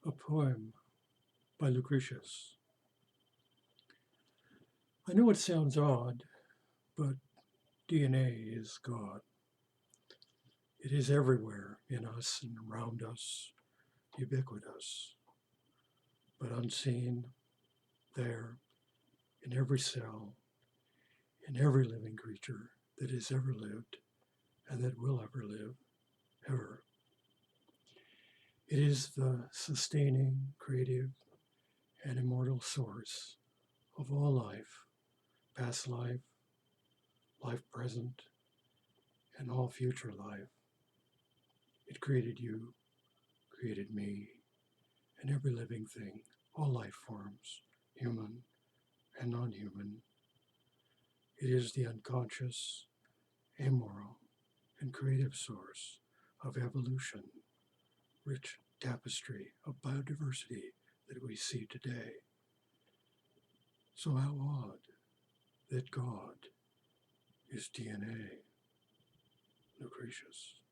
A poem by Lucretius. I know it sounds odd, but DNA is God. It is everywhere in us and around us, ubiquitous, but unseen, there, in every cell, in every living creature that has ever lived and that will ever live, ever. It is the sustaining, creative, and immortal source of all life, past life, life present, and all future life. It created you, created me, and every living thing, all life forms, human and non-human. It is the unconscious, amoral, and creative source of evolution, rich tapestry of biodiversity that we see today. So how odd that God is DNA, Lucretius.